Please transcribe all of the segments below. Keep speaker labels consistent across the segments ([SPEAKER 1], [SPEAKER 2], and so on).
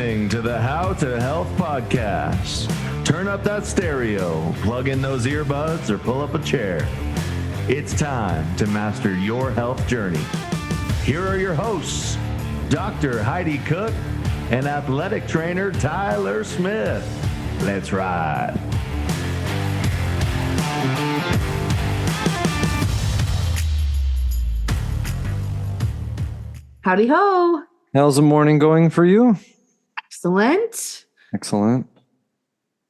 [SPEAKER 1] listening to the How to Health podcast. Turn up that stereo, plug in those earbuds, or pull up a chair. It's time to master your health journey. Here are your hosts, Dr. Heidi Cook and athletic trainer Tyler Smith. Let's ride.
[SPEAKER 2] Howdy ho.
[SPEAKER 3] How's the morning going for you?
[SPEAKER 2] Excellent.
[SPEAKER 3] Excellent.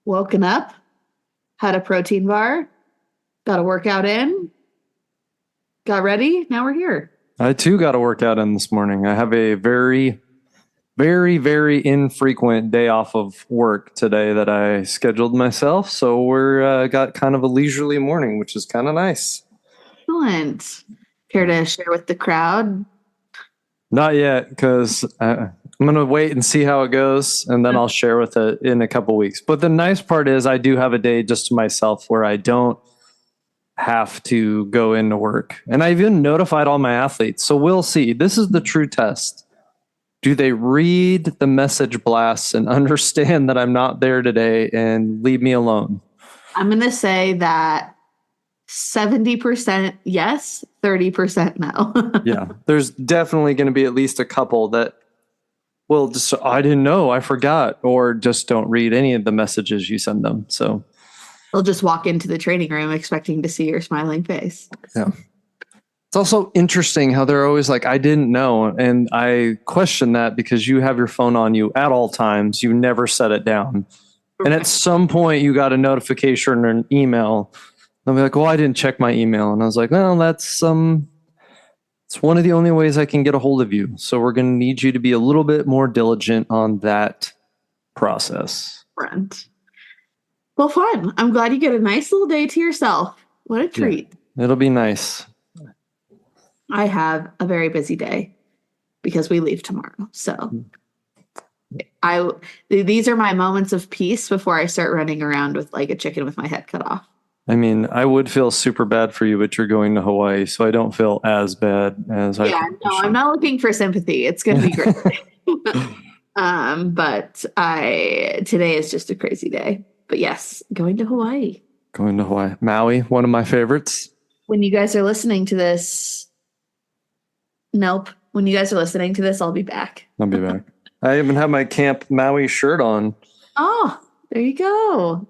[SPEAKER 2] Woken up, had a protein bar, got a workout in, got ready. Now we're here.
[SPEAKER 3] I too got a workout in this morning. I have a very infrequent day off of work today that I scheduled myself. So we're got kind of a leisurely morning, which is kind of nice.
[SPEAKER 2] Excellent. Care to share with the crowd?
[SPEAKER 3] Not yet, because I'm going to wait and see how it goes, and then I'll share with it in a couple weeks. But the nice part is I do have a day just to myself where I don't have to go into work. And I even notified all my athletes. So we'll see. This is the true test. Do they read the message blasts and understand that I'm not there today and leave me alone?
[SPEAKER 2] I'm going to say that 70% yes, 30% no.
[SPEAKER 3] Yeah, there's definitely going to be at least a couple that will just, I didn't know, I forgot, or just don't read any of the messages you send them. So
[SPEAKER 2] they'll just walk into the training room expecting to see your smiling face.
[SPEAKER 3] Yeah. It's also interesting how they're always like, I didn't know. And I question that because you have your phone on you at all times. You never set it down. And at some point you got a notification or an email. They'll be like, well, I didn't check my email. And I was like, well, that's it's one of the only ways I can get a hold of you. So we're going to need you to be a little bit more diligent on that process.
[SPEAKER 2] Front. Well, fun. I'm glad you get a nice little day to yourself. What a treat.
[SPEAKER 3] Yeah, it'll be nice.
[SPEAKER 2] I have a very busy day because we leave tomorrow. So these are my moments of peace before I start running around with like a chicken with my head cut off.
[SPEAKER 3] I mean, I would feel super bad for you, but you're going to Hawaii, so I don't feel as bad as I.
[SPEAKER 2] Yeah, no, I'm not looking for sympathy. It's going to be great. But today is just a crazy day. But yes, going to Hawaii.
[SPEAKER 3] Going to Hawaii. Maui, one of my favorites.
[SPEAKER 2] When you guys are listening to this, nope. When you guys are listening to this, I'll be back.
[SPEAKER 3] I'll be back. I even have my Camp Maui shirt on.
[SPEAKER 2] Oh, there you go.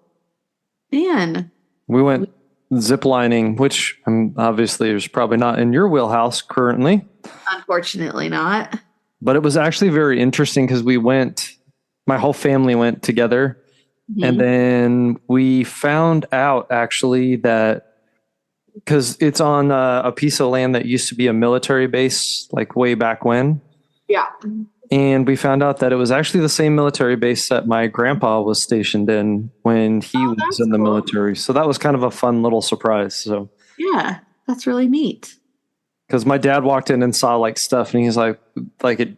[SPEAKER 2] Man.
[SPEAKER 3] We went ziplining, which obviously is probably not in your wheelhouse currently.
[SPEAKER 2] Unfortunately not.
[SPEAKER 3] But it was actually very interesting because my whole family went together. Mm-hmm. And then we found out actually that because it's on a piece of land that used to be a military base, like way back when.
[SPEAKER 2] Yeah.
[SPEAKER 3] And we found out that it was actually the same military base that my grandpa was stationed in when he was in the military. So that was kind of a fun little surprise. So
[SPEAKER 2] yeah, that's really neat.
[SPEAKER 3] Because my dad walked in and saw like stuff and he's like it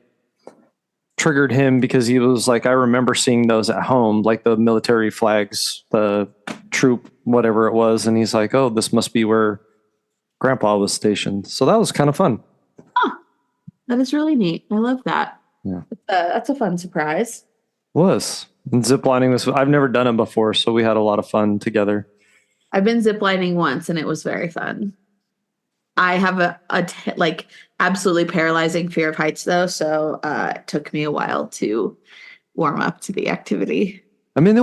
[SPEAKER 3] triggered him because he was like, I remember seeing those at home, like the military flags, the troop, whatever it was. And he's like, oh, this must be where grandpa was stationed. So that was kind of fun.
[SPEAKER 2] Huh. That is really neat. I love that.
[SPEAKER 3] Yeah,
[SPEAKER 2] that's a fun surprise.
[SPEAKER 3] Was. And ziplining was, I've never done it before, so we had a lot of fun together.
[SPEAKER 2] I've been ziplining once and it was very fun. I have a absolutely paralyzing fear of heights though, so it took me a while to warm up to the activity.
[SPEAKER 3] I mean,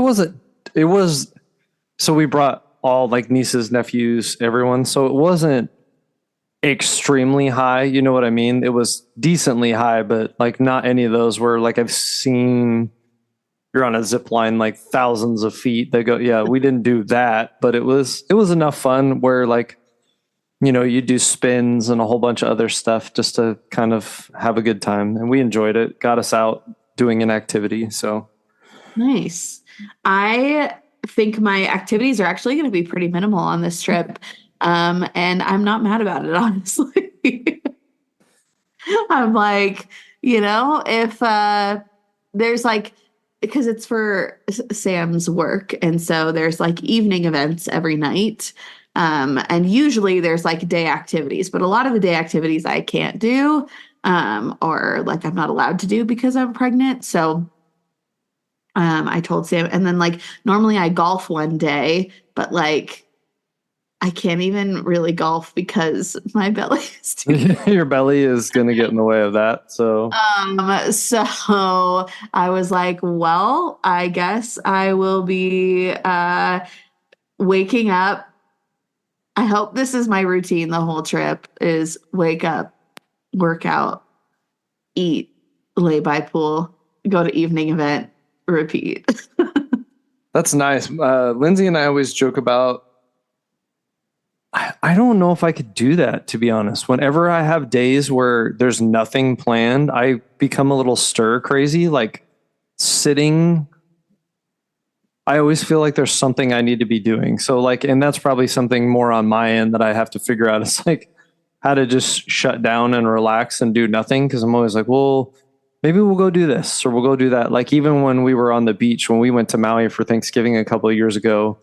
[SPEAKER 3] so we brought all like nieces, nephews, everyone, so it wasn't extremely high, you know what I mean? It was decently high, but like not any of those were like I've seen you're on a zip line like thousands of feet. They go, yeah, we didn't do that, but it was enough fun where like, you know, you do spins and a whole bunch of other stuff just to kind of have a good time. And we enjoyed it. Got us out doing an activity. So
[SPEAKER 2] nice. I think my activities are actually going to be pretty minimal on this trip. And I'm not mad about it, honestly. I'm like, you know, if there's like, because it's for Sam's work. And so there's like evening events every night. And usually there's like day activities, but a lot of the day activities I can't do, or like I'm not allowed to do because I'm pregnant. So I told Sam, and then like normally I golf one day, but like I can't even really golf because my belly is too.
[SPEAKER 3] Your belly is going to get in the way of that. So
[SPEAKER 2] So I was like, well, I guess I will be waking up. I hope this is my routine the whole trip is wake up, workout, eat, lay by pool, go to evening event, repeat.
[SPEAKER 3] that's nice. Lindsay and I always joke about, I don't know if I could do that, to be honest. Whenever I have days where there's nothing planned, I become a little stir crazy, like sitting. I always feel like there's something I need to be doing. So like, and that's probably something more on my end that I have to figure out. It's like how to just shut down and relax and do nothing. Cause I'm always like, well, maybe we'll go do this or we'll go do that. Like even when we were on the beach, when we went to Maui for Thanksgiving a couple of years ago,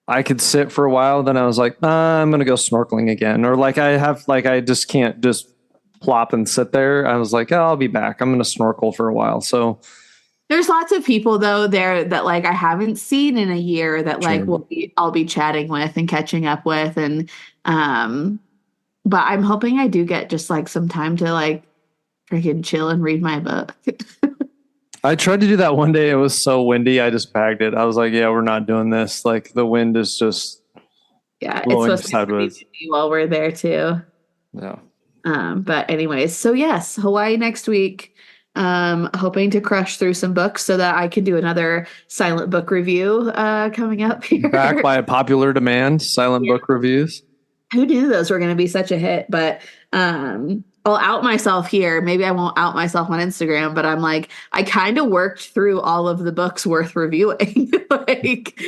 [SPEAKER 3] I could sit for a while. Then I was like, I'm going to go snorkeling again. Or like I just can't just plop and sit there. I was like, oh, I'll be back. I'm going to snorkel for a while. So
[SPEAKER 2] There's lots of people though there that like I haven't seen in a year that like I'll be chatting with and catching up with, and but I'm hoping I do get just like some time to like freaking chill and read my book.
[SPEAKER 3] I tried to do that one day. It was so windy. I just bagged it. I was like, yeah, we're not doing this. Like the wind is just
[SPEAKER 2] Yeah, it's
[SPEAKER 3] blowing
[SPEAKER 2] supposed to be
[SPEAKER 3] sideways.
[SPEAKER 2] windy while we're there too.
[SPEAKER 3] Yeah.
[SPEAKER 2] But anyways, so yes, Hawaii next week. Hoping to crush through some books so that I can do another silent book review coming up here.
[SPEAKER 3] Back by a popular demand, silent book reviews.
[SPEAKER 2] Who knew those were going to be such a hit? But I'll out myself here. Maybe I won't out myself on Instagram, but I'm like, I kind of worked through all of the books worth reviewing. Like,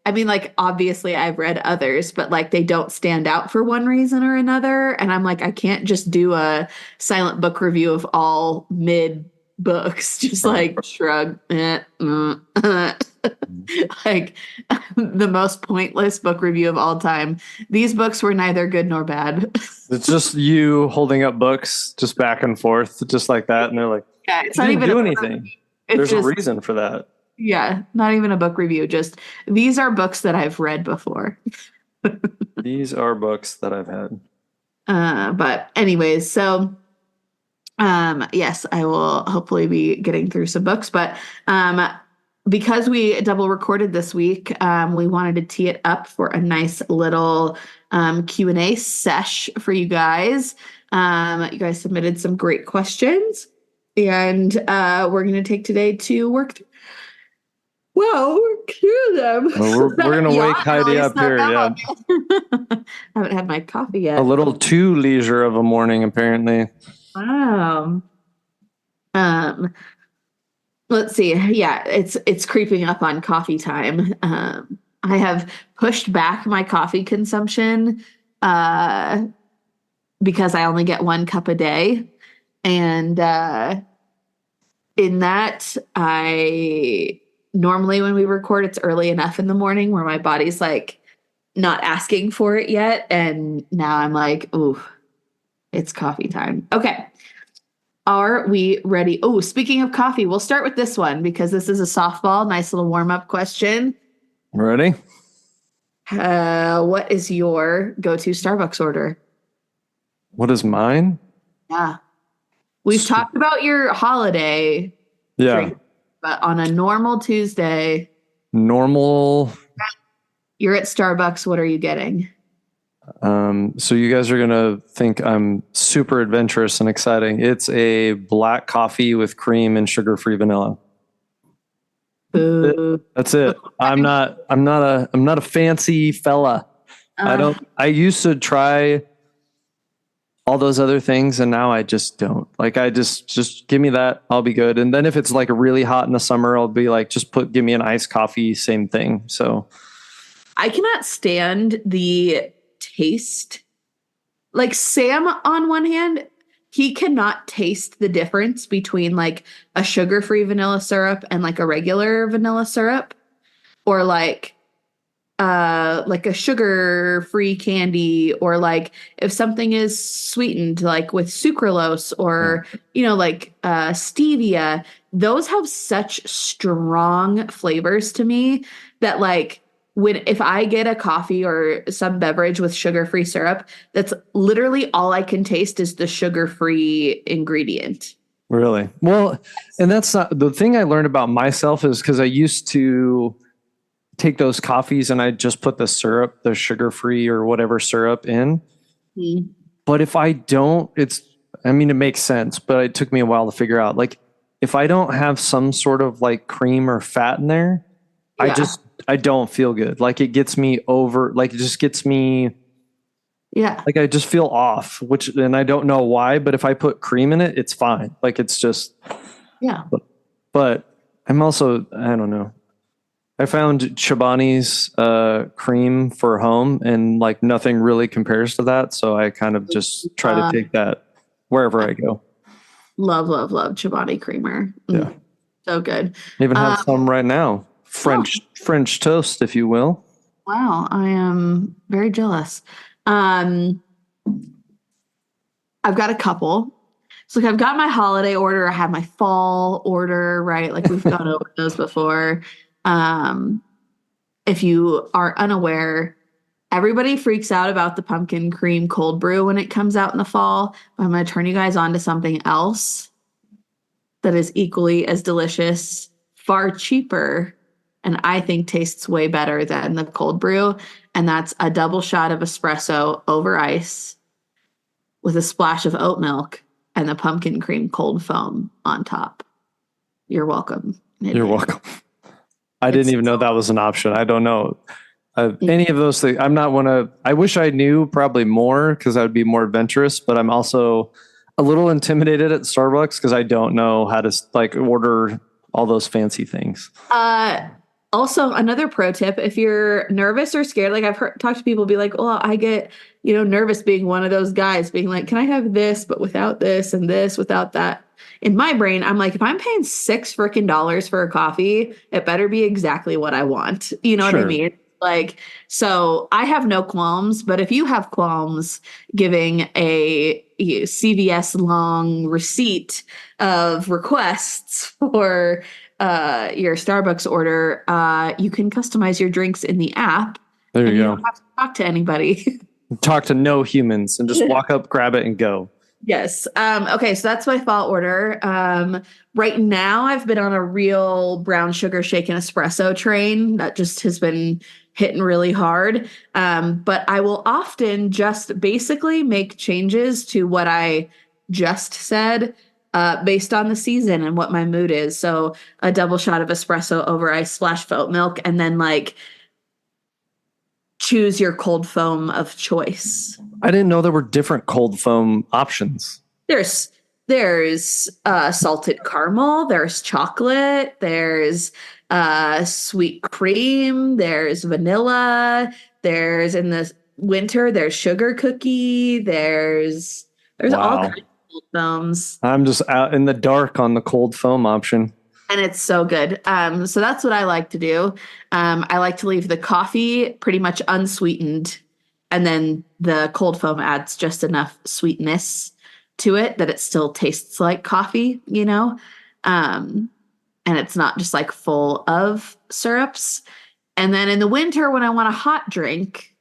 [SPEAKER 2] I mean, like, obviously I've read others, but like they don't stand out for one reason or another. And I'm like, I can't just do a silent book review of all mid books, just like shrug. Like the most pointless book review of all time. These books were neither good nor bad.
[SPEAKER 3] It's just you holding up books just back and forth, just like that. And they're like,
[SPEAKER 2] Yeah, it's
[SPEAKER 3] you
[SPEAKER 2] not
[SPEAKER 3] didn't
[SPEAKER 2] even
[SPEAKER 3] do anything. There's a reason for that.
[SPEAKER 2] Yeah, not even a book review. Just these are books that I've read before.
[SPEAKER 3] These are books that I've had.
[SPEAKER 2] But anyways, so yes, I will hopefully be getting through some books. But because we double recorded this week, we wanted to tee it up for a nice little Q&A sesh for you guys. You guys submitted some great questions, and we're going to take today to work through. Well, cue them.
[SPEAKER 3] Well, we're going to wake Heidi up here. Yeah.
[SPEAKER 2] I haven't had my coffee yet.
[SPEAKER 3] A little too leisure of a morning, apparently.
[SPEAKER 2] Wow. Let's see. Yeah, it's creeping up on coffee time. I have pushed back my coffee consumption because I only get 1 cup a day. And in that, normally when we record, it's early enough in the morning where my body's like not asking for it yet. And now I'm like, ooh, it's coffee time. Okay. Are we ready? Oh, speaking of coffee, we'll start with this one because this is a softball, nice little warm-up question.
[SPEAKER 3] Ready?
[SPEAKER 2] What is your go-to Starbucks order?
[SPEAKER 3] What is mine?
[SPEAKER 2] Yeah. We've talked about your holiday drink, but on a normal Tuesday,
[SPEAKER 3] you're
[SPEAKER 2] at Starbucks, what are you getting?
[SPEAKER 3] So you guys are going to think I'm super adventurous and exciting. It's a black coffee with cream and sugar-free vanilla.
[SPEAKER 2] Boo.
[SPEAKER 3] That's it. I'm not a fancy fella. I used to try all those other things and now I just don't. Like I just give me that, I'll be good. And then if it's like really hot in the summer, I'll be like, give me an iced coffee, same thing. So
[SPEAKER 2] I cannot stand the taste. Like Sam, on one hand, he cannot taste the difference between like a sugar-free vanilla syrup and like a regular vanilla syrup, or like like a sugar-free candy, or like if something is sweetened like with sucralose or like stevia, those have such strong flavors to me that like if I get a coffee or some beverage with sugar-free syrup, that's literally all I can taste is the sugar-free ingredient.
[SPEAKER 3] Really? Well, and that's not the thing I learned about myself, is because I used to take those coffees and I just put the syrup, the sugar-free or whatever syrup in.
[SPEAKER 2] Mm.
[SPEAKER 3] But if I don't, it makes sense, but it took me a while to figure out. Like, if I don't have some sort of like cream or fat in there, I don't feel good. Like, it gets me it just gets me, like, I just feel off, and I don't know why, but if I put cream in it, it's fine. Like, it's just, but I'm also, I don't know. I found Chobani's cream for home, and like nothing really compares to that. So I kind of just try to take that wherever I go.
[SPEAKER 2] Love Chobani creamer.
[SPEAKER 3] Yeah.
[SPEAKER 2] So good.
[SPEAKER 3] I even have some right now. French toast, if you will.
[SPEAKER 2] Wow. I am very jealous. I've got a couple. So like, I've got my holiday order. I have my fall order, right? Like, we've gone over those before. If you are unaware, everybody freaks out about the pumpkin cream cold brew when it comes out in the fall. I'm going to turn you guys on to something else that is equally as delicious, far cheaper, and I think tastes way better than the cold brew. And that's a double shot of espresso over ice with a splash of oat milk and the pumpkin cream cold foam on top. You're welcome.
[SPEAKER 3] You're welcome. I didn't even know that was an option. I don't know any of those things. I wish I knew probably more, because I would be more adventurous, but I'm also a little intimidated at Starbucks because I don't know how to like order all those fancy things.
[SPEAKER 2] Also, another pro tip, if you're nervous or scared, like I've talked to people be like, well, I get, nervous being one of those guys being like, can I have this, but without this and this without that? In my brain, I'm like, if I'm paying $6 for a coffee, it better be exactly what I want. You know what I mean? Like, so I have no qualms, but if you have qualms giving a CVS long receipt of requests for your Starbucks order, you can customize your drinks in the app.
[SPEAKER 3] There you go.
[SPEAKER 2] You don't have to talk to anybody.
[SPEAKER 3] Talk to no humans and just walk up, grab it, and go.
[SPEAKER 2] Yes. Okay, so that's my fall order. Right now, I've been on a real brown sugar shaken espresso train that just has been hitting really hard. But I will often just basically make changes to what I just said based on the season and what my mood is. So a double shot of espresso over ice, splash of oat milk, and then like choose your cold foam of choice.
[SPEAKER 3] I didn't know there were different cold foam options.
[SPEAKER 2] There's salted caramel, there's chocolate, there's sweet cream, there's vanilla, there's in the winter, there's sugar cookie, there's all kinds of cold foams.
[SPEAKER 3] I'm just out in the dark on the cold foam option.
[SPEAKER 2] And it's so good. So that's what I like to do. I like to leave the coffee pretty much unsweetened, and then the cold foam adds just enough sweetness to it that it still tastes like coffee, and it's not just like full of syrups. And then in the winter, when I want a hot drink,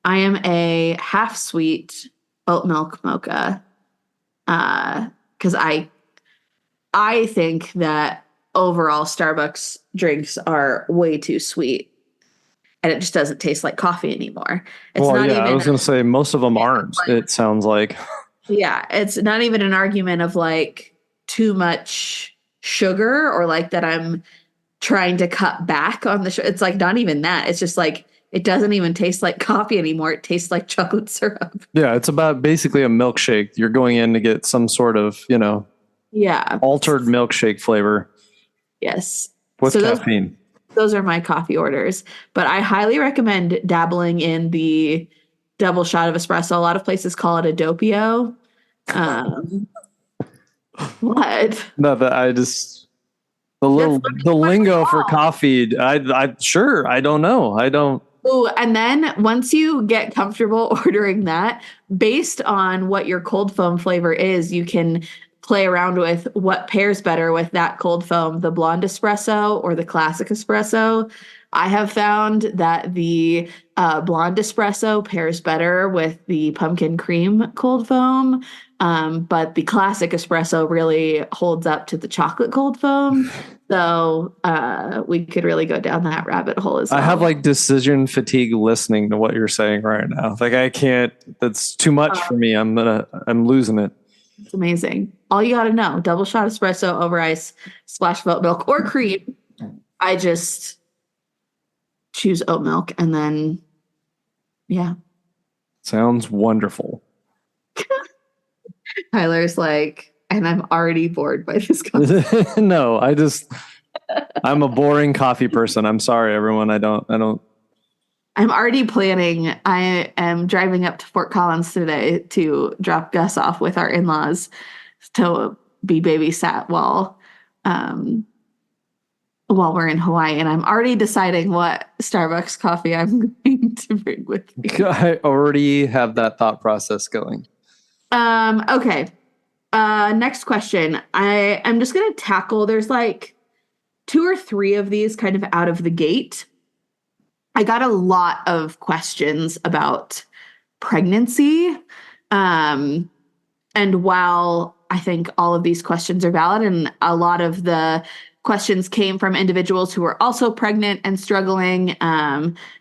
[SPEAKER 2] I am a half sweet oat milk mocha, because I think that overall Starbucks drinks are way too sweet, and it just doesn't taste like coffee anymore. It's not even,
[SPEAKER 3] I was going to say most of them aren't. It sounds like. Yeah,
[SPEAKER 2] it's not even an argument of like too much sugar or like that I'm trying to cut back on the sugar. It's like not even that. It's just like it doesn't even taste like coffee anymore. It tastes like chocolate syrup.
[SPEAKER 3] Yeah, it's about basically a milkshake. You're going in to get some sort of, altered milkshake flavor.
[SPEAKER 2] Yes.
[SPEAKER 3] With caffeine.
[SPEAKER 2] Those are my coffee orders. But I highly recommend dabbling in the double shot of espresso. A lot of places call it a doppio. What?
[SPEAKER 3] No, but I just the lingo for coffee. I don't know. I don't.
[SPEAKER 2] Ooh, and then once you get comfortable ordering that, based on what your cold foam flavor is, you can play around with what pairs better with that cold foam, the blonde espresso or the classic espresso. I have found that the blonde espresso pairs better with the pumpkin cream cold foam, but the classic espresso really holds up to the chocolate cold foam. So we could really go down that rabbit hole as well.
[SPEAKER 3] I have like decision fatigue listening to what you're saying right now. Like I can't, that's too much for me. I'm losing it.
[SPEAKER 2] It's amazing. All you got to know, double shot espresso over ice, splash of oat milk or cream. I just choose oat milk and then, yeah.
[SPEAKER 3] Sounds wonderful.
[SPEAKER 2] Tyler's like, and I'm already bored by this conversation.
[SPEAKER 3] No, I'm a boring coffee person. I'm sorry, everyone. I don't.
[SPEAKER 2] I'm already planning. I am driving up to Fort Collins today to drop Gus off with our in-laws to be babysat while we're in Hawaii. And I'm already deciding what Starbucks coffee I'm going to bring with me.
[SPEAKER 3] I already have that thought process going.
[SPEAKER 2] Okay. Next question. I'm just going to tackle, there's like 2 or 3 of these kind of out of the gate. I got a lot of questions about pregnancy. And while I think all of these questions are valid, and a lot of the questions came from individuals who are also pregnant and struggling.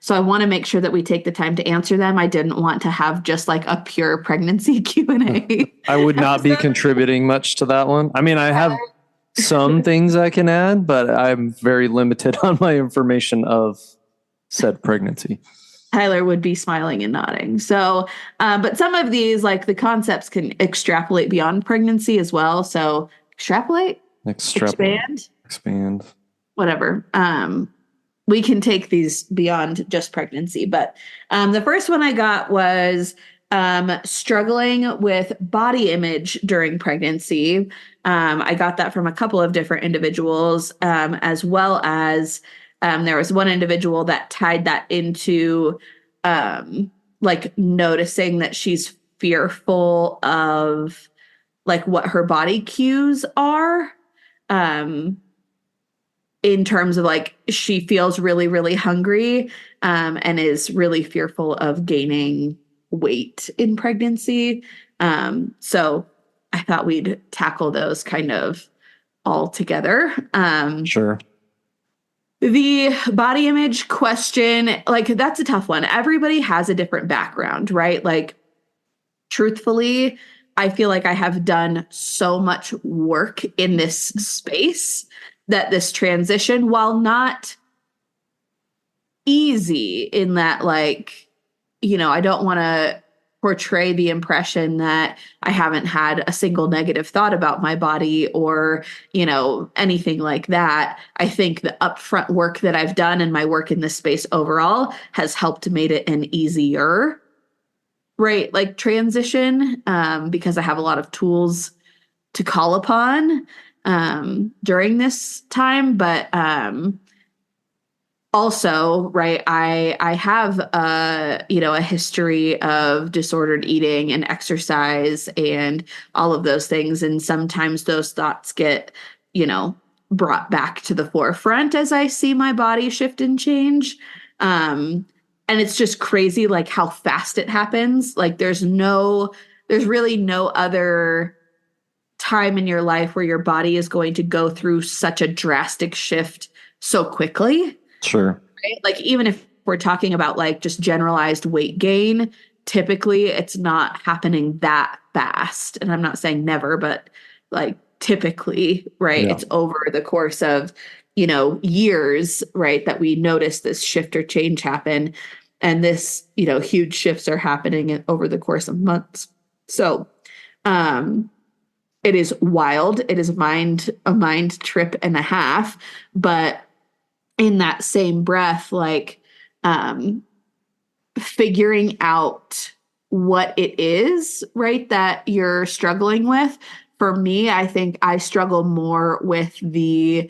[SPEAKER 2] So I want to make sure that we take the time to answer them. I didn't want to have just like a pure pregnancy Q&A.
[SPEAKER 3] I would not be contributing much to that one. I mean, I have some things I can add, but I'm very limited on my information of said pregnancy.
[SPEAKER 2] Tyler would be smiling and nodding. So, but some of these, like the concepts can extrapolate beyond pregnancy as well. So extrapolate, expand, whatever. We can take these beyond just pregnancy. But the first one I got was struggling with body image during pregnancy. I got that from a couple of different individuals, as well as there was one individual that tied that into like noticing that she's fearful of like what her body cues are. In terms of like she feels really, really hungry and is really fearful of gaining weight in pregnancy. So I thought we'd tackle those kind of all together.
[SPEAKER 3] Sure.
[SPEAKER 2] The body image question, like that's a tough one. Everybody has a different background, right? Like truthfully, I feel like I have done so much work in this space that this transition, while not easy in that, like, you know, I don't want to portray the impression that I haven't had a single negative thought about my body or, you know, anything like that. I think the upfront work that I've done and my work in this space overall has helped made it an easier, right, like transition, because I have a lot of tools to call upon during this time. But also, right, I have you know, a history of disordered eating and exercise and all of those things. And sometimes those thoughts get, you know, brought back to the forefront as I see my body shift and change. And it's just crazy, like how fast it happens. Like there's really no other time in your life where your body is going to go through such a drastic shift so quickly.
[SPEAKER 3] Sure.
[SPEAKER 2] Right? Like even if we're talking about like just generalized weight gain, typically it's not happening that fast. And I'm not saying never, but like typically, right? Yeah. It's over the course of, you know, years, right, that we notice this shift or change happen. And this, you know, huge shifts are happening over the course of months. So it is wild. It is a mind trip and a half. But in that same breath, like figuring out what it is, right, that you're struggling with. For me, I think I struggle more with the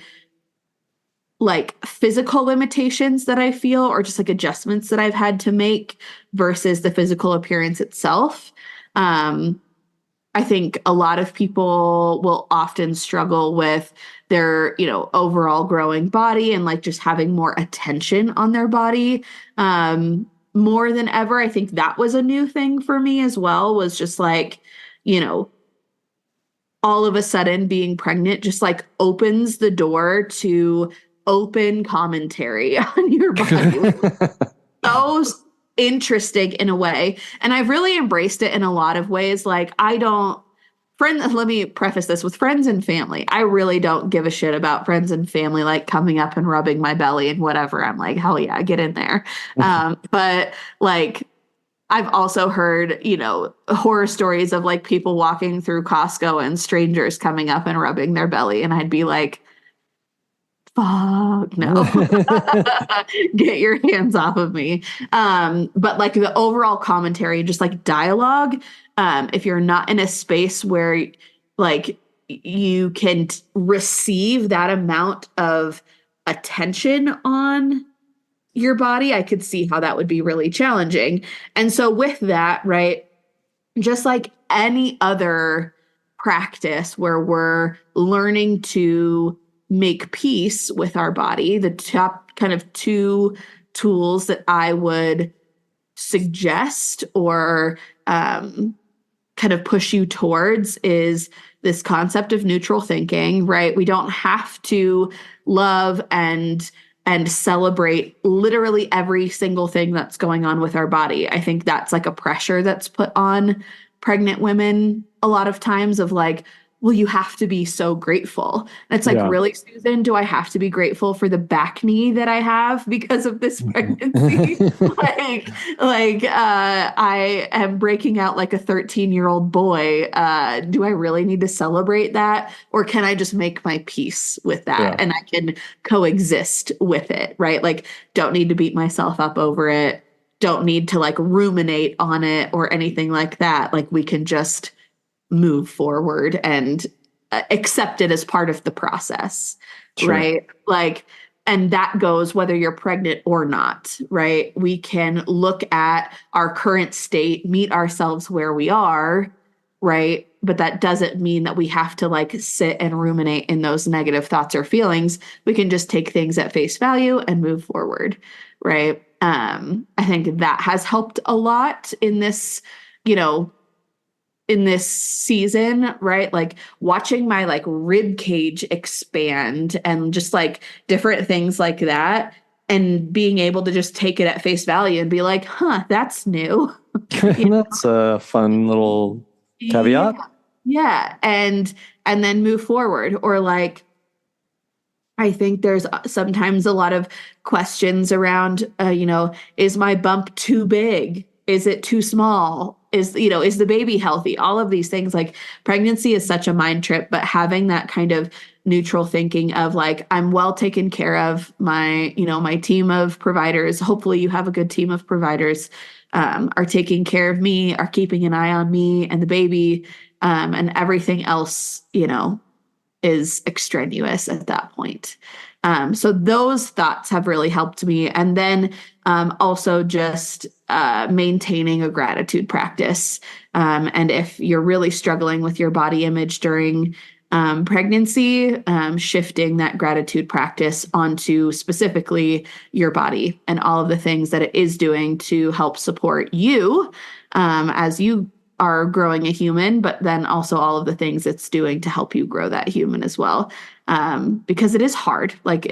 [SPEAKER 2] like physical limitations that I feel, or just like adjustments that I've had to make versus the physical appearance itself. I think a lot of people will often struggle with their, overall growing body and like just having more attention on their body. More than ever, I think that was a new thing for me as well, was just like, all of a sudden being pregnant just like opens the door to open commentary on your body. So interesting in a way. And I've really embraced it in a lot of ways. Like let me preface this with friends and family. I really don't give a shit about friends and family, like coming up and rubbing my belly and whatever. I'm like, hell yeah, get in there. But like, I've also heard, horror stories of like people walking through Costco and strangers coming up and rubbing their belly. And I'd be like, fuck no, get your hands off of me. But like the overall commentary, just like dialogue, if you're not in a space where like you can receive that amount of attention on your body, I could see how that would be really challenging. And so with that, right, just like any other practice where we're learning to make peace with our body, the top kind of two tools that I would suggest or kind of push you towards is this concept of neutral thinking, right? We don't have to love and celebrate literally every single thing that's going on with our body. I think that's like a pressure that's put on pregnant women a lot of times of like, well, you have to be so grateful. And it's like, really, Susan, do I have to be grateful for the back knee that I have because of this pregnancy? I am breaking out like a 13-year-old boy. Do I really need to celebrate that? Or can I just make my peace with that and I can coexist with it, right? Like, don't need to beat myself up over it. Don't need to like ruminate on it or anything like that. Like, we can just move forward and accept it as part of the process, right? Like, and that goes whether you're pregnant or not, right? We can look at our current state, meet ourselves where we are, right? But that doesn't mean that we have to like sit and ruminate in those negative thoughts or feelings. We can just take things at face value and move forward, right? I think that has helped a lot in this, in this season, right? Like watching my like rib cage expand and just like different things like that, and being able to just take it at face value and be like, that's new.
[SPEAKER 3] That's a fun little caveat.
[SPEAKER 2] Yeah. And then move forward. Or like, I think there's sometimes a lot of questions around, is my bump too big? Is it too small? Is the baby healthy? All of these things, like pregnancy is such a mind trip, but having that kind of neutral thinking of like, I'm well taken care of, my team of providers. Hopefully you have a good team of providers, are taking care of me, are keeping an eye on me and the baby, and everything else, is extraneous at that point. So those thoughts have really helped me. And then also just maintaining a gratitude practice. And if you're really struggling with your body image during pregnancy, shifting that gratitude practice onto specifically your body and all of the things that it is doing to help support you as you are growing a human, but then also all of the things it's doing to help you grow that human as well. Because it is hard. Like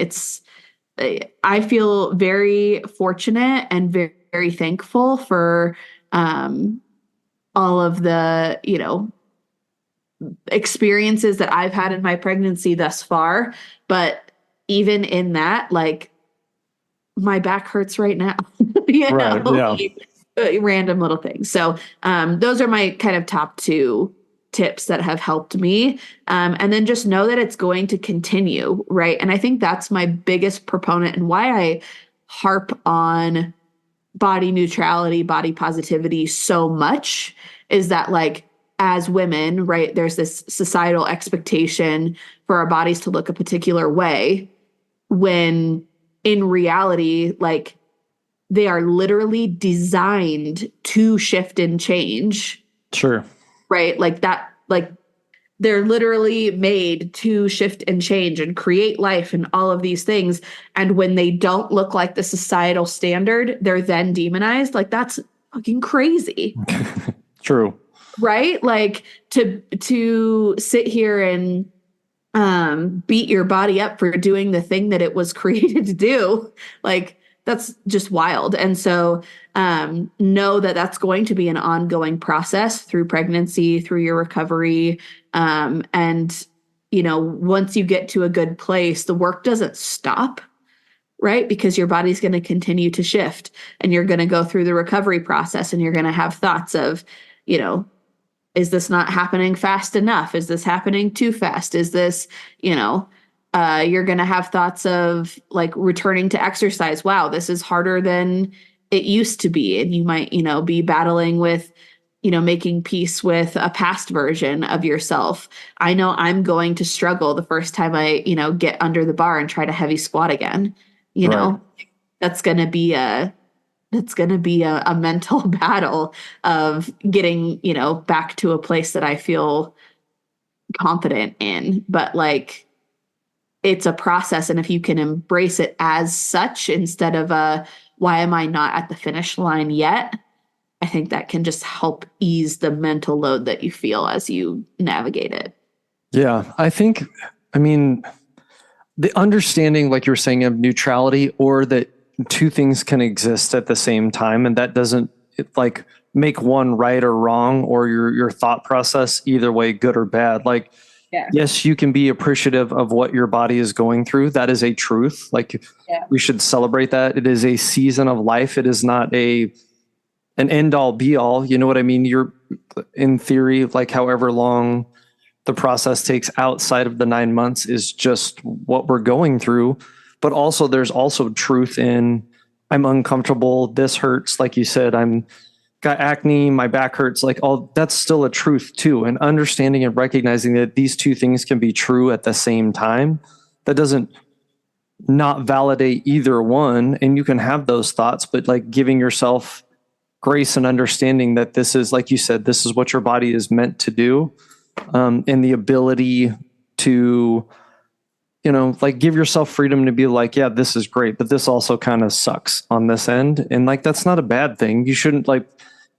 [SPEAKER 2] I feel very fortunate and very, very thankful for all of the, experiences that I've had in my pregnancy thus far. But even in that, like my back hurts right now, random little things. So those are my kind of top two tips that have helped me. And then just know that it's going to continue, right? And I think that's my biggest proponent and why I harp on body neutrality, body positivity so much, is that like as women, right, there's this societal expectation for our bodies to look a particular way. when in reality, like, they are literally designed to shift and change.
[SPEAKER 3] Sure.
[SPEAKER 2] Right? Like that, like they're literally made to shift and change and create life and all of these things. And when they don't look like the societal standard, they're then demonized. Like, that's fucking crazy.
[SPEAKER 3] True.
[SPEAKER 2] Right? Like to sit here and beat your body up for doing the thing that it was created to do, like, that's just wild. And so know that that's going to be an ongoing process through pregnancy, through your recovery. And, you know, once you get to a good place, the work doesn't stop, right? Because your body's going to continue to shift, and you're going to go through the recovery process, and you're going to have thoughts of, you know, is this not happening fast enough? Is this happening too fast? Is this, you know, you're going to have thoughts of like returning to exercise. Wow, this is harder than it used to be. And you might, you know, be battling with, you know, making peace with a past version of yourself. I know I'm going to struggle the first time I, you know, get under the bar and try to heavy squat again. You know, that's going to be a mental battle of getting, you know, back to a place that I feel confident in. But like, it's a process. And if you can embrace it as such instead of why am I not at the finish line yet? I think that can just help ease the mental load that you feel as you navigate it.
[SPEAKER 3] Yeah. I mean, the understanding, like you were saying, of neutrality, or that two things can exist at the same time. And that doesn't like make one right or wrong, or your thought process either way, good or bad. Like, yes, you can be appreciative of what your body is going through. That is a truth. Like, we should celebrate that. It is a season of life. It is not an end all be all. You know what I mean? You're, in theory, like however long the process takes outside of the 9 months is just what we're going through. But also there's also truth in, I'm uncomfortable. This hurts. Like you said, I'm got acne, my back hurts, like all that's still a truth too. And understanding and recognizing that these two things can be true at the same time, that doesn't not validate either one. And you can have those thoughts, but like giving yourself grace and understanding that this is, like you said, this is what your body is meant to do. And the ability to, you know, like give yourself freedom to be like, yeah, this is great, but this also kind of sucks on this end. And like, that's not a bad thing. You shouldn't, like,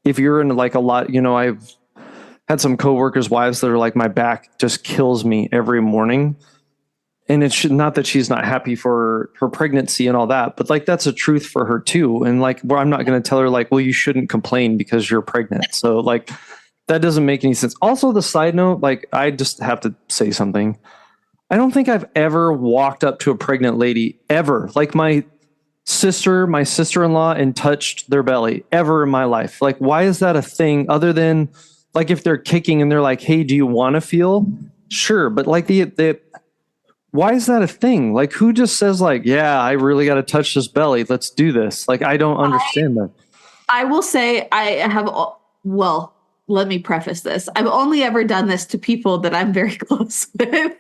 [SPEAKER 3] if you're in like a lot, you know, I've had some coworkers' wives that are like, my back just kills me every morning. And it should not that she's not happy for her pregnancy and all that, but like, that's a truth for her too. And like, where I'm not going to tell her like, well, you shouldn't complain because you're pregnant. So like, that doesn't make any sense. Also, the side note, like, I just have to say something. I don't think I've ever walked up to a pregnant lady ever. Like my sister-in-law, and touched their belly ever in my life. Like, why is that a thing other than like if they're kicking and they're like, hey, do you want to feel? Sure. But like why is that a thing? Like, who just says like, yeah, I really got to touch this belly. Let's do this. Like, I don't understand that.
[SPEAKER 2] I will say well, let me preface this. I've only ever done this to people that I'm very close with.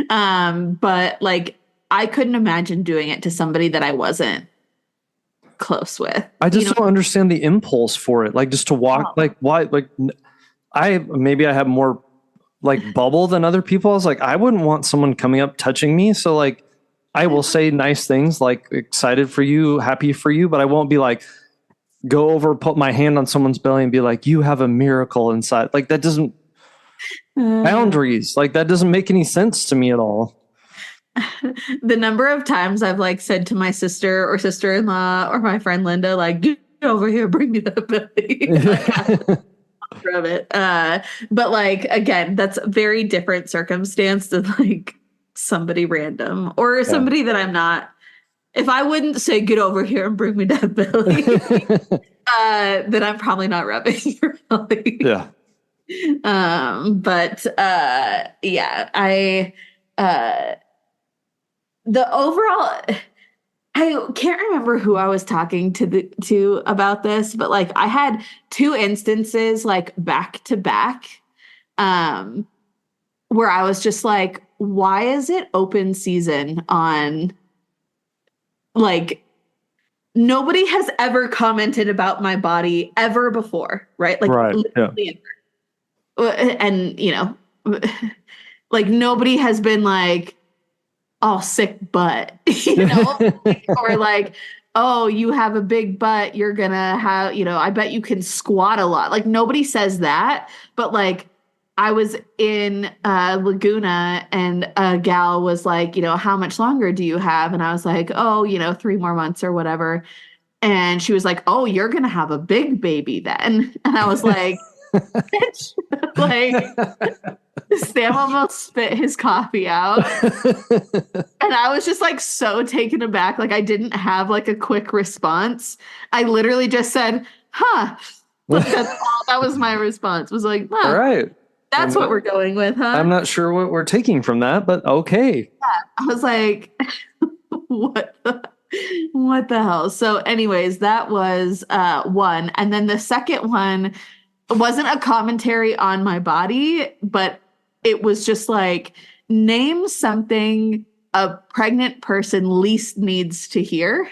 [SPEAKER 2] But like, I couldn't imagine doing it to somebody that I wasn't close with.
[SPEAKER 3] I just don't understand the impulse for it. Like, just to walk, like, why? Like, maybe I have more like bubble than other people. I was like, I wouldn't want someone coming up touching me. So like, I will say nice things like excited for you, happy for you, but I won't be like, go over, put my hand on someone's belly and be like, you have a miracle inside. Like, that doesn't, boundaries, like that doesn't make any sense to me at all.
[SPEAKER 2] The number of times I've like said to my sister or sister-in-law or my friend Linda, like, get over here, bring me that belly. From it. But like, again, that's a very different circumstance than like somebody random or somebody that I'm not. If I wouldn't say, get over here and bring me that belly, then I'm probably not rubbing your belly.
[SPEAKER 3] Yeah.
[SPEAKER 2] But the overall, I can't remember who I was talking to about this, but like I had two instances like back to back, where I was just like, why is it open season on like nobody has ever commented about my body ever before, right? Like
[SPEAKER 3] Right. Yeah.
[SPEAKER 2] literally ever. And like nobody has been like, oh, sick butt, or like, oh, you have a big butt, you're gonna have, I bet you can squat a lot. Like nobody says that, but like I was in Laguna and a gal was like, how much longer do you have? And I was like, oh, 3 more months or whatever. And she was like, oh, you're gonna have a big baby then. And I was like, bitch, like Sam almost spit his coffee out. And I was just like so taken aback. Like I didn't have like a quick response. I literally just said, huh. Like, that was my response. Was like, huh,
[SPEAKER 3] All right.
[SPEAKER 2] that's what we're going with, huh?
[SPEAKER 3] I'm not sure what we're taking from that, but okay.
[SPEAKER 2] Yeah. I was like, what the hell? So anyways, that was one. And then the second one wasn't a commentary on my body, but it was just like, name something a pregnant person least needs to hear.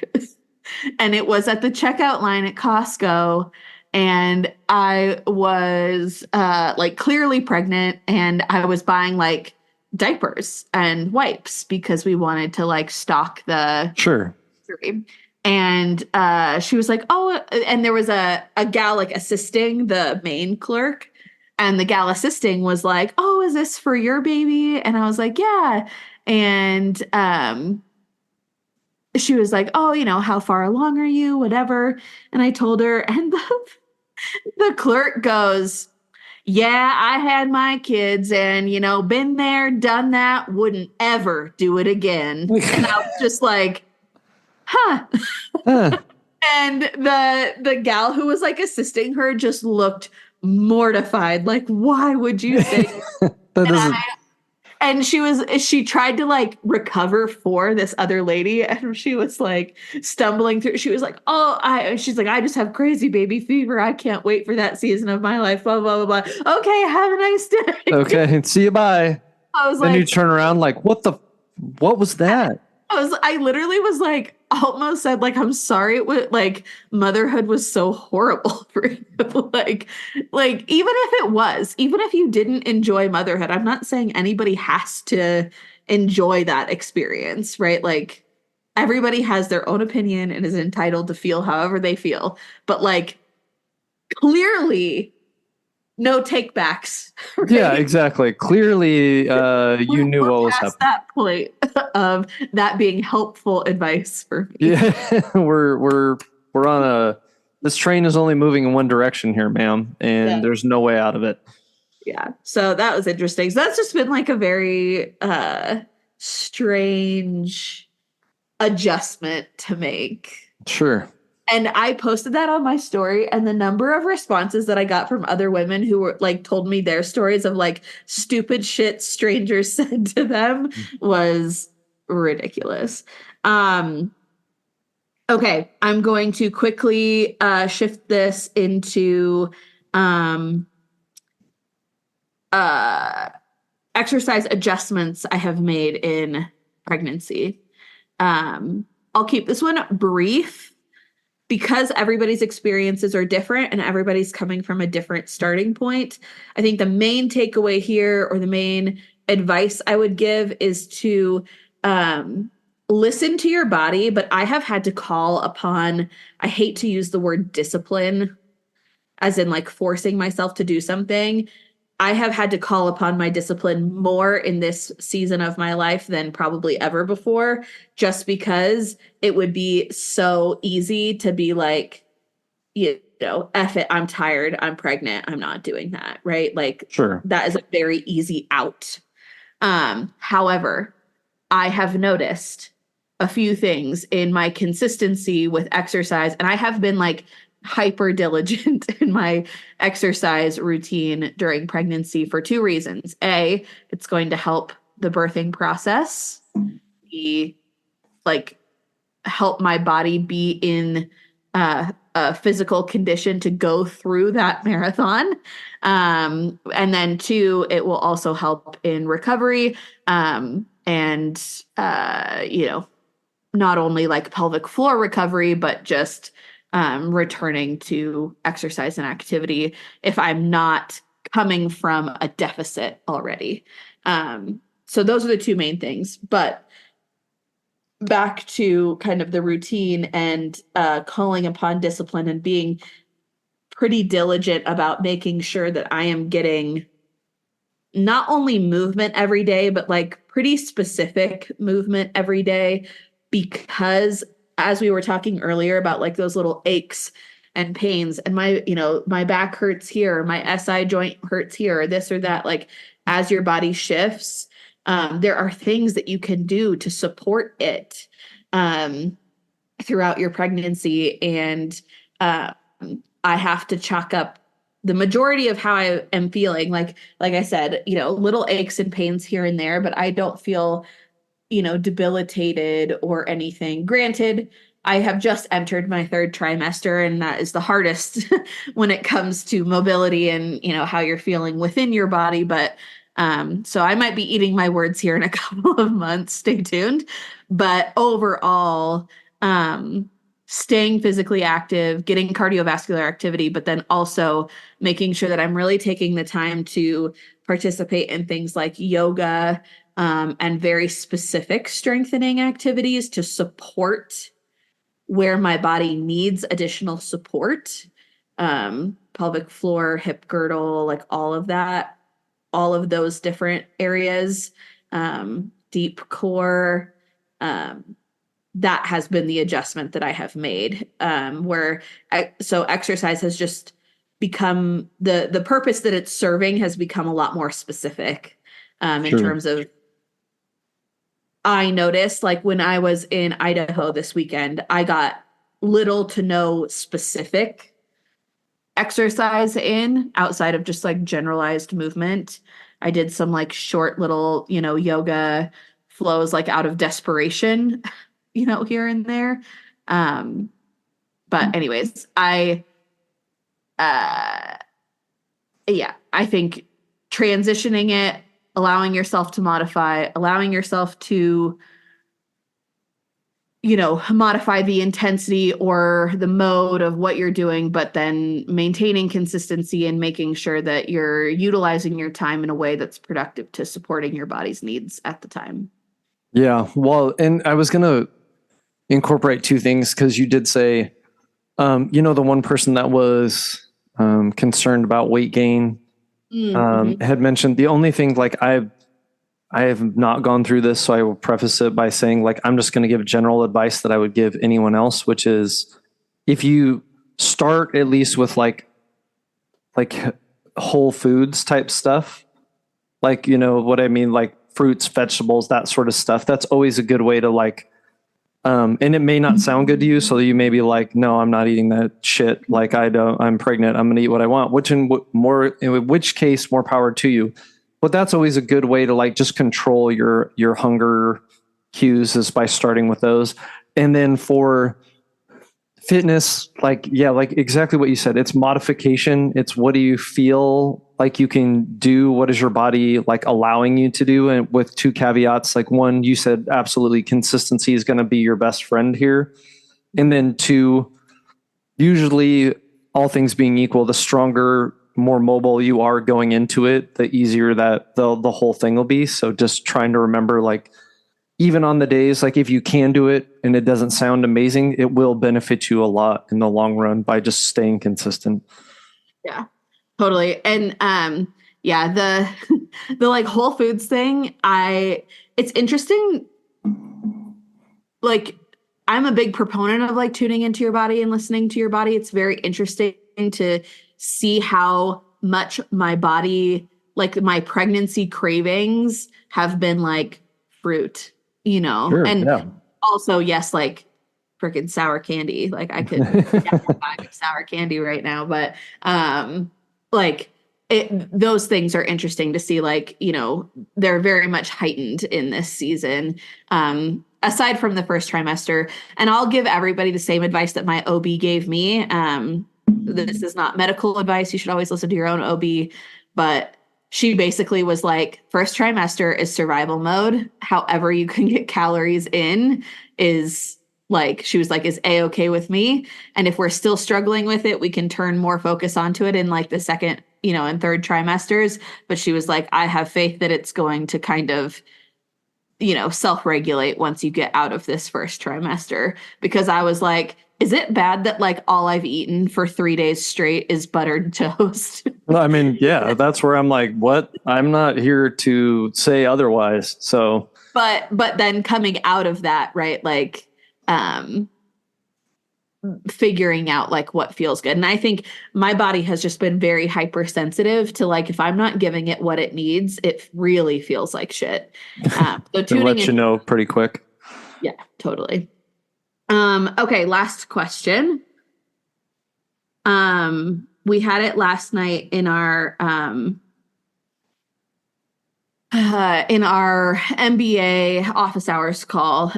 [SPEAKER 2] And it was at the checkout line at Costco. And I was like clearly pregnant, and I was buying like diapers and wipes because we wanted to like stock the
[SPEAKER 3] Sure.
[SPEAKER 2] And she was like, oh, and there was a gal like assisting the main clerk. And the gal assisting was like, oh, is this for your baby? And I was like, yeah. And she was like, oh, how far along are you? Whatever. And I told her, and the clerk goes, yeah, I had my kids and, been there, done that, wouldn't ever do it again. And I was just like, huh. And the gal who was like assisting her just looked mortified. Like, why would you say and she tried to like recover for this other lady, and she was like stumbling through. She was like, she's like, I just have crazy baby fever. I can't wait for that season of my life. Blah, blah, blah, blah. Okay, have a nice day.
[SPEAKER 3] Okay, see you, bye.
[SPEAKER 2] I was
[SPEAKER 3] then
[SPEAKER 2] like,
[SPEAKER 3] you turn around like, what was that?
[SPEAKER 2] I literally was like, almost said like, I'm sorry. It was like motherhood was so horrible for you. like even if you didn't enjoy motherhood, I'm not saying anybody has to enjoy that experience, right? Like everybody has their own opinion and is entitled to feel however they feel. But like clearly no take backs. Right?
[SPEAKER 3] Yeah, exactly. Clearly, you knew what was happening.
[SPEAKER 2] That point of that being helpful advice for me.
[SPEAKER 3] Yeah, we're on this train is only moving in one direction here, ma'am, and there's no way out of it.
[SPEAKER 2] Yeah. So that was interesting. So that's just been like a very strange adjustment to make.
[SPEAKER 3] Sure.
[SPEAKER 2] And I posted that on my story, and the number of responses that I got from other women who were like told me their stories of like stupid shit strangers said to them was ridiculous. Okay, I'm going to quickly shift this into exercise adjustments I have made in pregnancy. I'll keep this one brief because everybody's experiences are different and everybody's coming from a different starting point. I think the main takeaway here, or the main advice I would give, is to listen to your body. But I have had to call upon, I hate to use the word discipline, as in like forcing myself to do something. I have had to call upon my discipline more in this season of my life than probably ever before, just because it would be so easy to be like, F it, I'm tired, I'm pregnant, I'm not doing that, right? Like,
[SPEAKER 3] sure,
[SPEAKER 2] that is a very easy out. However, I have noticed a few things in my consistency with exercise, and I have been like hyper diligent in my exercise routine during pregnancy for 2 reasons. A, it's going to help the birthing process. B, like help my body be in a physical condition to go through that marathon. And then 2, it will also help in recovery. And not only like pelvic floor recovery, but just returning to exercise and activity if I'm not coming from a deficit already. So those are the two main things. But back to kind of the routine and calling upon discipline and being pretty diligent about making sure that I am getting not only movement every day, but like pretty specific movement every day, because as we were talking earlier about like those little aches and pains and my back hurts here, my SI joint hurts here, or this or that, like as your body shifts, there are things that you can do to support it throughout your pregnancy. And I have to chalk up the majority of how I am feeling. Like I said, little aches and pains here and there, but I don't feel, debilitated or anything. Granted, I have just entered my third trimester, and that is the hardest when it comes to mobility and, how you're feeling within your body. But so I might be eating my words here in a couple of months. Stay tuned. But overall, staying physically active, getting cardiovascular activity, but then also making sure that I'm really taking the time to participate in things like yoga and very specific strengthening activities to support where my body needs additional support. Pelvic floor, hip girdle, like all of that, all of those different areas, deep core, that has been the adjustment that I have made, so exercise has just become the purpose that it's serving has become a lot more specific in terms of, I noticed like when I was in Idaho this weekend, I got little to no specific exercise in outside of just like generalized movement. I did some like short little, yoga flows like out of desperation, here and there. But anyways, I think transitioning it, allowing yourself to modify, allowing yourself to, modify the intensity or the mode of what you're doing, but then maintaining consistency and making sure that you're utilizing your time in a way that's productive to supporting your body's needs at the time.
[SPEAKER 3] Yeah. Well, and I was going to incorporate two things because you did say, the one person that was concerned about weight gain had mentioned the only thing, like I have not gone through this, so I will preface it by saying, like, I'm just going to give general advice that I would give anyone else, which is if you start at least with like whole foods type stuff, like, what I mean, like fruits, vegetables, that sort of stuff, that's always a good way to like, and it may not sound good to you. So you may be like, no, I'm not eating that shit. Like I'm pregnant. I'm going to eat what I want, in which case more power to you. But that's always a good way to like just control your hunger cues is by starting with those. And then for fitness, like exactly what you said, it's modification. It's what do you feel like you can do? What is your body like allowing you to do? And with two caveats, like one, you said absolutely consistency is going to be your best friend here. And then two, usually all things being equal, the stronger, more mobile you are going into it, the easier that the whole thing will be. So just trying to remember, like, even on the days, like if you can do it and it doesn't sound amazing, it will benefit you a lot in the long run by just staying consistent.
[SPEAKER 2] Yeah, totally. And the the like Whole Foods thing, it's interesting. Like I'm a big proponent of like tuning into your body and listening to your body. It's very interesting to see how much my body, like my pregnancy cravings have been like fruit,
[SPEAKER 3] Sure,
[SPEAKER 2] and
[SPEAKER 3] yeah.
[SPEAKER 2] also, yes, like freaking sour candy. Like I could have a bag of sour candy right now, but those things are interesting to see. Like, they're very much heightened in this season. Aside from the first trimester, and I'll give everybody the same advice that my OB gave me. This is not medical advice. You should always listen to your own OB, but she basically was like, first trimester is survival mode. However you can get calories in is like, she was like, is A-okay with me. And if we're still struggling with it, we can turn more focus onto it in like the second, and third trimesters. But she was like, I have faith that it's going to kind of, self-regulate once you get out of this first trimester. Because I was like, is it bad that like all I've eaten for 3 days straight is buttered toast?
[SPEAKER 3] Well, I mean, yeah, that's where I'm like, what? I'm not here to say otherwise. So,
[SPEAKER 2] but then coming out of that, right? Like, figuring out like what feels good. And I think my body has just been very hypersensitive to like, if I'm not giving it what it needs, it really feels like shit. So
[SPEAKER 3] to let you know pretty quick.
[SPEAKER 2] Yeah, totally. Okay, last question. We had it last night in our MBA office hours call.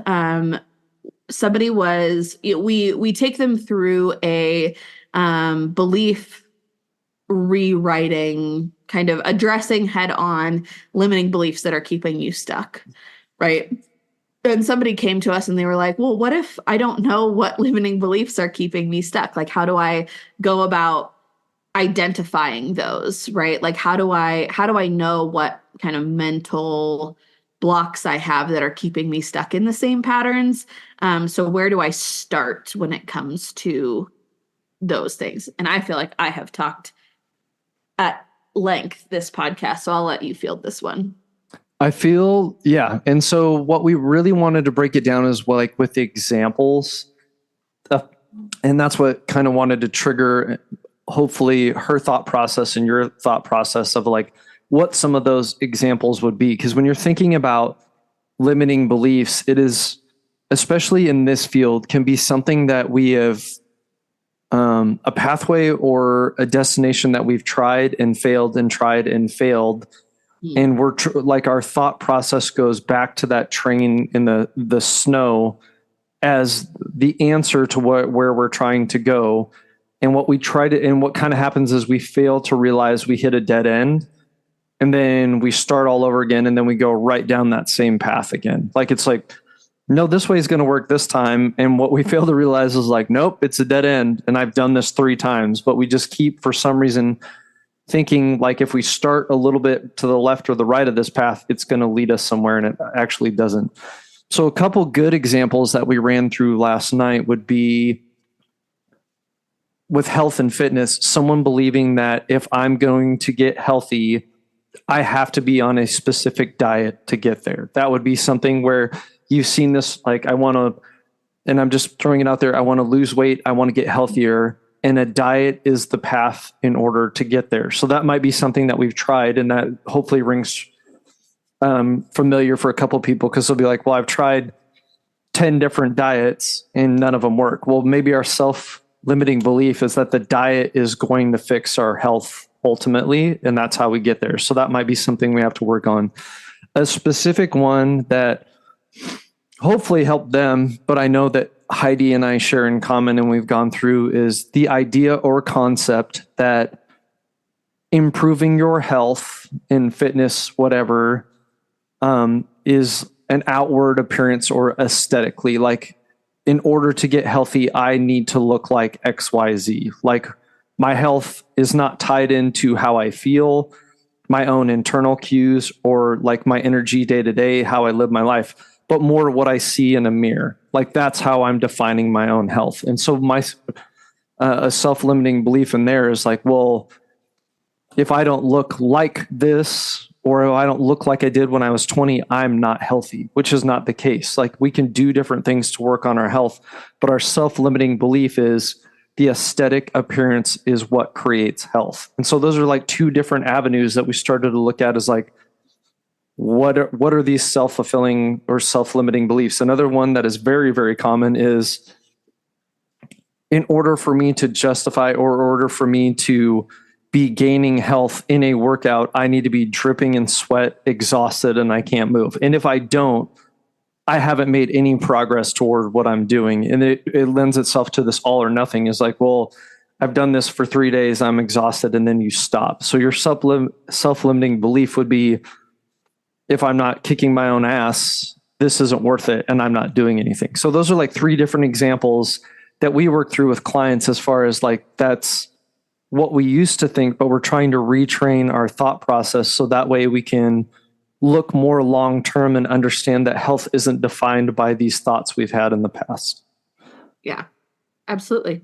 [SPEAKER 2] Somebody was, we take them through a belief rewriting, kind of addressing head on limiting beliefs that are keeping you stuck, right? And somebody came to us and they were like, well, what if I don't know what limiting beliefs are keeping me stuck? Like, how do I go about identifying those, right? Like, how do I know what kind of mental blocks I have that are keeping me stuck in the same patterns? So where do I start when it comes to those things? And I feel like I have talked at length this podcast, so I'll let you field this one.
[SPEAKER 3] I feel, yeah. And so what we really wanted to break it down is like with the examples. And that's what kind of wanted to trigger, hopefully, her thought process and your thought process of like what some of those examples would be. Because when you're thinking about limiting beliefs, it is, especially in this field, can be something that we have a pathway or a destination that we've tried and failed and tried and failed. And we're like, our thought process goes back to that train in the snow as the answer to where we're trying to go. And what we try to, and what kind of happens is we fail to realize we hit a dead end, and then we start all over again. And then we go right down that same path again. Like, it's like, no, this way is going to work this time. And what we fail to realize is like, nope, it's a dead end. And I've done this 3 times, but we just keep, for some reason, thinking like if we start a little bit to the left or the right of this path, it's going to lead us somewhere, and it actually doesn't. So a couple good examples that we ran through last night would be with health and fitness, someone believing that if I'm going to get healthy, I have to be on a specific diet to get there. That would be something where you've seen this, like, I want to, and I'm just throwing it out there, I want to lose weight, I want to get healthier. And a diet is the path in order to get there. So that might be something that we've tried, and that hopefully rings familiar for a couple of people, because they'll be like, well, I've tried 10 different diets and none of them work. Well, maybe our self-limiting belief is that the diet is going to fix our health ultimately, and that's how we get there. So that might be something we have to work on. A specific one that hopefully helped them, but I know that Heidi and I share in common and we've gone through, is the idea or concept that improving your health in fitness, whatever, is an outward appearance or aesthetically. Like, in order to get healthy, I need to look like XYZ. Like, my health is not tied into how I feel, my own internal cues, or like my energy day to day, how I live my life, but more what I see in a mirror. Like, that's how I'm defining my own health. And so my a self-limiting belief in there is like, well, if I don't look like this, or if I don't look like I did when I was 20, I'm not healthy, which is not the case. Like, we can do different things to work on our health, but our self-limiting belief is the aesthetic appearance is what creates health. And so those are like 2 different avenues that we started to look at as like, what are these self-fulfilling or self-limiting beliefs? Another one that is very, very common is, in order for me to justify, or in order for me to be gaining health in a workout, I need to be dripping in sweat, exhausted, and I can't move. And if I don't, I haven't made any progress toward what I'm doing. And it lends itself to this all or nothing. Is like, well, I've done this for 3 days, I'm exhausted, and then you stop. So your self-limiting belief would be, if I'm not kicking my own ass, this isn't worth it, and I'm not doing anything. So those are like 3 different examples that we work through with clients as far as like, that's what we used to think, but we're trying to retrain our thought process so that way we can look more long-term and understand that health isn't defined by these thoughts we've had in the past.
[SPEAKER 2] Yeah, absolutely.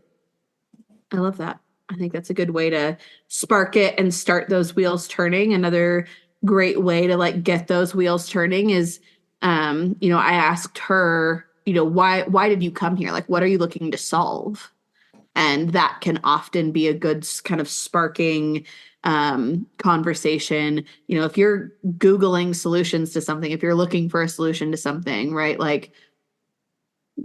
[SPEAKER 2] I love that. I think that's a good way to spark it and start those wheels turning. Another great way to like get those wheels turning is, I asked her, why did you come here? Like, what are you looking to solve? And that can often be a good kind of sparking conversation. If you're Googling solutions to something, if you're looking for a solution to something, right? Like,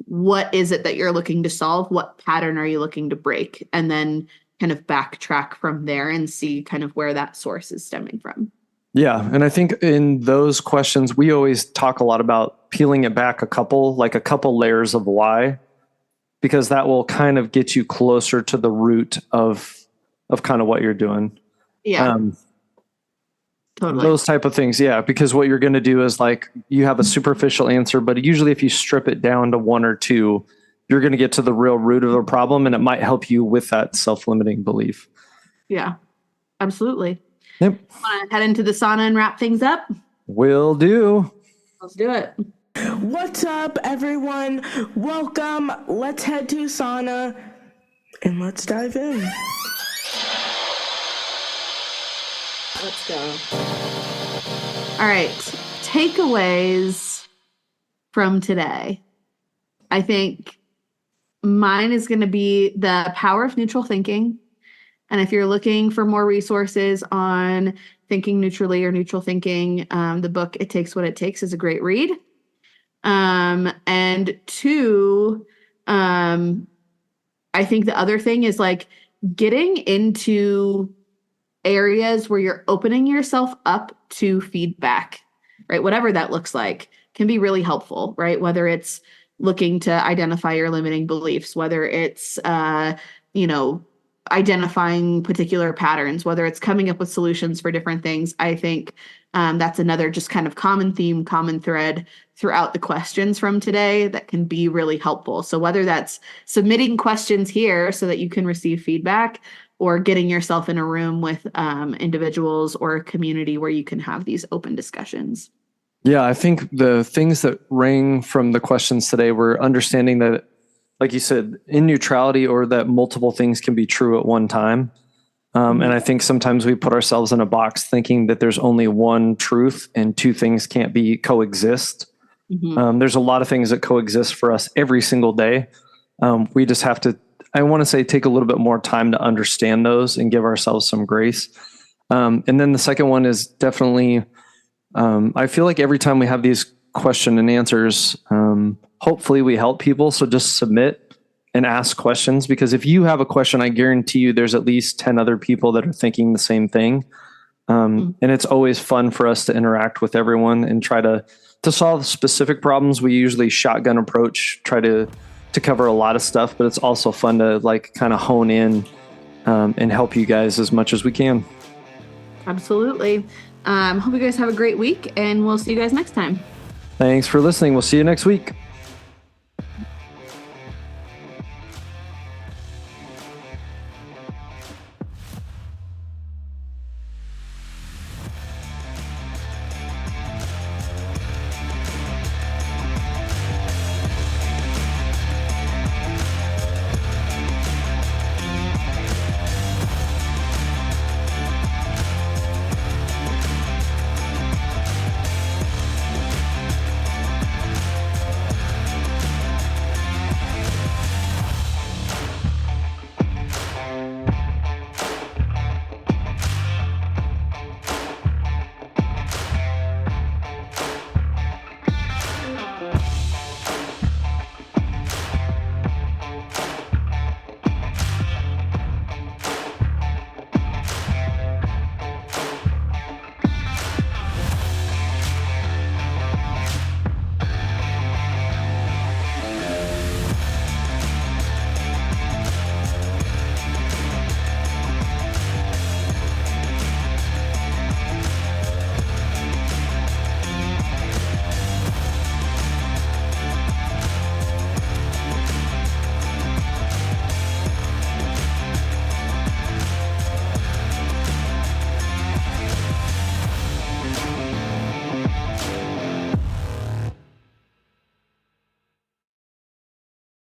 [SPEAKER 2] what is it that you're looking to solve? What pattern are you looking to break? And then kind of backtrack from there and see kind of where that source is stemming from.
[SPEAKER 3] Yeah. And I think in those questions, we always talk a lot about peeling it back a couple layers of why, because that will kind of get you closer to the root of kind of what you're doing.
[SPEAKER 2] Yeah. Totally.
[SPEAKER 3] Those type of things. Yeah. Because what you're going to do is like, you have a superficial answer, but usually if you strip it down to 1 or 2, you're going to get to the real root of the problem, and it might help you with that self-limiting belief.
[SPEAKER 2] Yeah, absolutely.
[SPEAKER 3] Yep.
[SPEAKER 2] Want to head into the sauna and wrap things up?
[SPEAKER 3] Will do.
[SPEAKER 2] Let's do it.
[SPEAKER 4] What's up, everyone? Welcome. Let's head to sauna and let's dive in.
[SPEAKER 2] Let's go. All right. Takeaways from today. I think mine is going to be the power of neutral thinking. And if you're looking for more resources on thinking neutrally or neutral thinking, the book It Takes What It Takes is a great read. And 2, I think the other thing is like getting into areas where you're opening yourself up to feedback, right? Whatever that looks like can be really helpful, right? Whether it's looking to identify your limiting beliefs, whether it's, identifying particular patterns, whether it's coming up with solutions for different things. I think that's another just kind of common theme, common thread throughout the questions from today that can be really helpful. So whether that's submitting questions here so that you can receive feedback, or getting yourself in a room with individuals or a community where you can have these open discussions.
[SPEAKER 3] Yeah, I think the things that rang from the questions today were understanding that, like you said, in neutrality, or that multiple things can be true at one time. And I think sometimes we put ourselves in a box thinking that there's only one truth and 2 things can't be coexist.
[SPEAKER 2] Mm-hmm.
[SPEAKER 3] There's a lot of things that coexist for us every single day. We just have to, I want to say, take a little bit more time to understand those and give ourselves some grace. And then the second one is definitely, I feel like every time we have these question and answers, hopefully we help people. So just submit and ask questions, because if you have a question, I guarantee you there's at least 10 other people that are thinking the same thing. And it's always fun for us to interact with everyone and try to solve specific problems. We usually shotgun approach, try to cover a lot of stuff, but it's also fun to like kind of hone in and help you guys as much as we can.
[SPEAKER 2] Absolutely. Hope you guys have a great week, and we'll see you guys next time.
[SPEAKER 3] Thanks for listening. We'll see you next week.